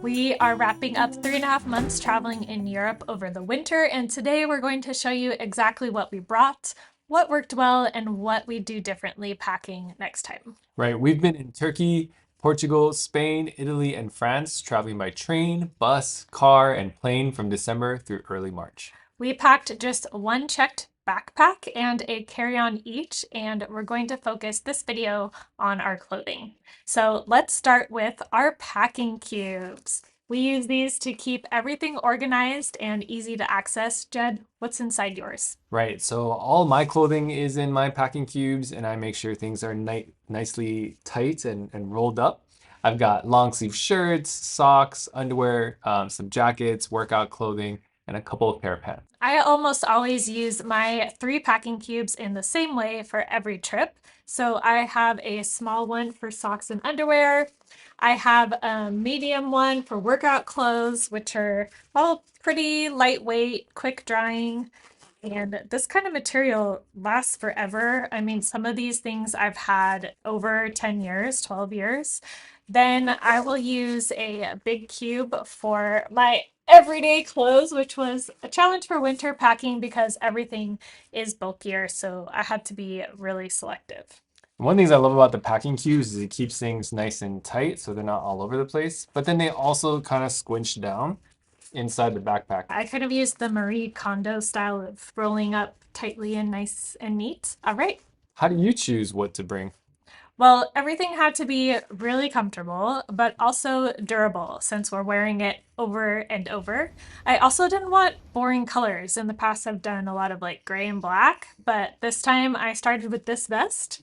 We are wrapping up 3.5 months traveling in Europe over the winter, and today we're going to show you exactly what we brought, what worked well, and what we do differently packing next time. Right, we've been in Turkey, Portugal, Spain, Italy, and France, traveling by train, bus, car, and plane from December through early March. We packed just one checked backpack and a carry-on each, and we're going to focus this video on our clothing. So let's start with our packing cubes. We use these to keep everything organized and easy to access. Jed, what's inside yours? Right, so all my clothing is in my packing cubes, and I make sure things are nicely tight and rolled up. I've got long sleeve shirts, socks, underwear, some jackets, workout clothing, and a couple of pair of pants. I almost always use my 3 packing cubes in the same way for every trip. So I have a small one for socks and underwear. I have a medium one for workout clothes, which are all pretty lightweight, quick drying. And this kind of material lasts forever. I mean, some of these things I've had over 10 years, 12 years. Then I will use a big cube for my everyday clothes, which was a challenge for winter packing because everything is bulkier. So I had to be really selective. One of the things I love about the packing cubes is it keeps things nice and tight so they're not all over the place, but then they also kind of squinch down inside the backpack. I kind of used the Marie Kondo style of rolling up tightly and nice and neat. All right. How do you choose what to bring? Well, everything had to be really comfortable, but also durable since we're wearing it over and over. I also didn't want boring colors. In the past, I've done a lot of like gray and black, but this time I started with this vest.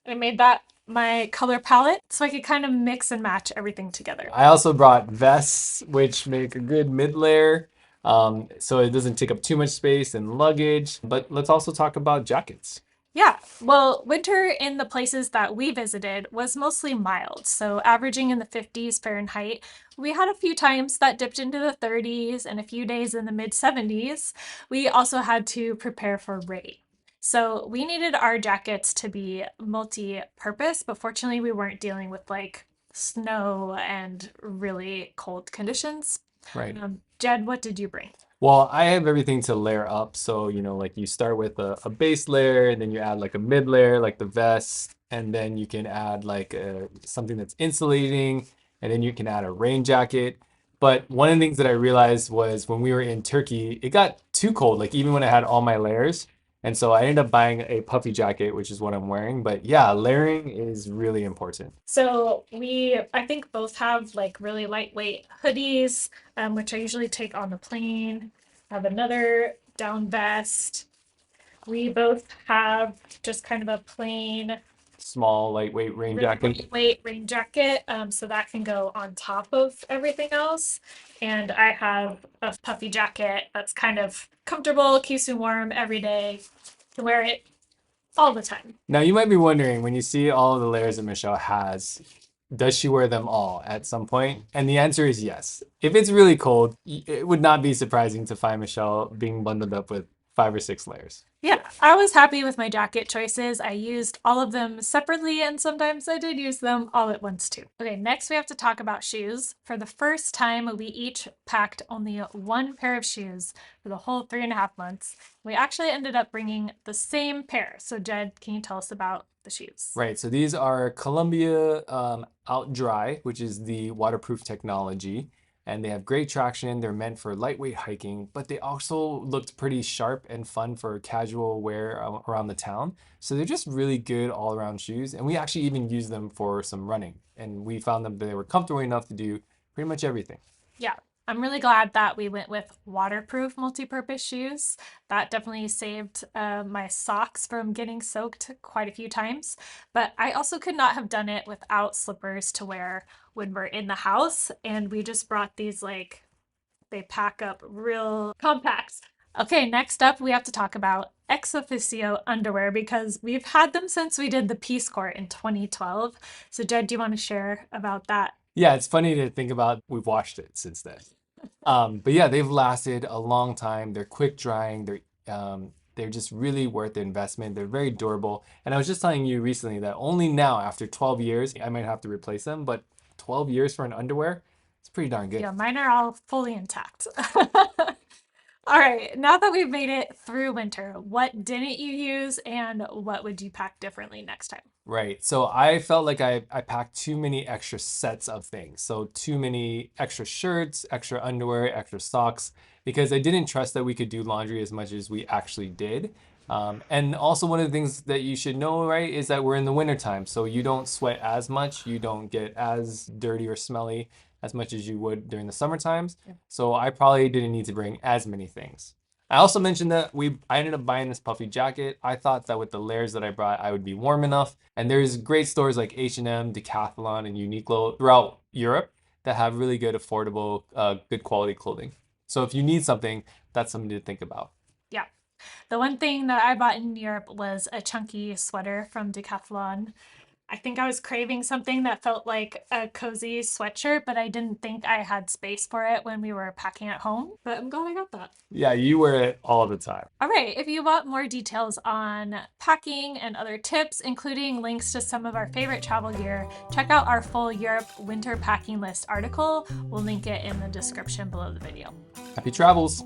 I made that my color palette so I could kind of mix and match everything together. I also brought vests, which make a good mid layer, so it doesn't take up too much space and luggage. But let's also talk about jackets. Yeah, well, winter in the places that we visited was mostly mild, so averaging in the 50s Fahrenheit. We had a few times that dipped into the 30s and a few days in the mid 70s. We also had to prepare for rain. So we needed our jackets to be multi-purpose, but fortunately we weren't dealing with like snow and really cold conditions. Right. Jed, what did you bring? Well, I have everything to layer up. So, like you start with a base layer and then you add like a mid layer, like the vest, and then you can add like something that's insulating, and then you can add a rain jacket. But one of the things that I realized was when we were in Turkey, it got too cold, like even when I had all my layers. And so I ended up buying a puffy jacket, which is what I'm wearing. But yeah, layering is really important. So I think, both have like really lightweight hoodies, which I usually take on the plane. I have another down vest. We both have just kind of a plain, Small, lightweight rain really jacket. lightweight rain jacket, so that can go on top of everything else. And I have a puffy jacket that's kind of comfortable, keeps me warm every day. Can wear it all the time. Now, you might be wondering when you see all of the layers that Michelle has, does she wear them all at some point? And the answer is yes. If it's really cold, it would not be surprising to find Michelle being bundled up with 5 or 6 layers. Yeah, I was happy with my jacket choices. I used all of them separately, and sometimes I did use them all at once too. Okay, next we have to talk about shoes. For the first time, we each packed only one pair of shoes for the whole 3.5 months. We actually ended up bringing the same pair. So Jed, can you tell us about the shoes? Right, so these are Columbia Out Dry, which is the waterproof technology, and they have great traction. They're meant for lightweight hiking, but they also looked pretty sharp and fun for casual wear around the town. So they're just really good all around shoes, and we actually even use them for some running, and we found them that they were comfortable enough to do pretty much everything. Yeah, I'm really glad that we went with waterproof multi-purpose shoes. That definitely saved my socks from getting soaked quite a few times. But I also could not have done it without slippers to wear when we're in the house. And we just brought these, like, they pack up real compact. Okay, next up, we have to talk about ex officio underwear because we've had them since we did the Peace Corps in 2012. So, Jed, do you want to share about that? Yeah, it's funny to think about. We've washed it since then. But yeah, they've lasted a long time. They're quick drying. They're just really worth the investment. They're very durable. And I was just telling you recently that only now, after 12 years, I might have to replace them. But 12 years for an underwear, It's pretty darn good. Yeah, mine are all fully intact. All right, now that we've made it through winter, what didn't you use and what would you pack differently next time? Right. So I felt like I packed too many extra sets of things. So too many extra shirts, extra underwear, extra socks, because I didn't trust that we could do laundry as much as we actually did. And also one of the things that you should know, right, is that we're in the wintertime. So you don't sweat as much, you don't get as dirty or smelly as much as you would during the summer times. So I probably didn't need to bring as many things. I also mentioned that I ended up buying this puffy jacket. I thought that with the layers that I brought, I would be warm enough. And there's great stores like H&M, Decathlon, and Uniqlo throughout Europe that have really good, affordable, good quality clothing. So if you need something, that's something to think about. Yeah. The one thing that I bought in Europe was a chunky sweater from Decathlon. I think I was craving something that felt like a cozy sweatshirt, but I didn't think I had space for it when we were packing at home. But I'm glad I got that. Yeah, you wear it all the time. All right, if you want more details on packing and other tips, including links to some of our favorite travel gear, check out our full Europe winter packing list article. We'll link it in the description below the video. Happy travels.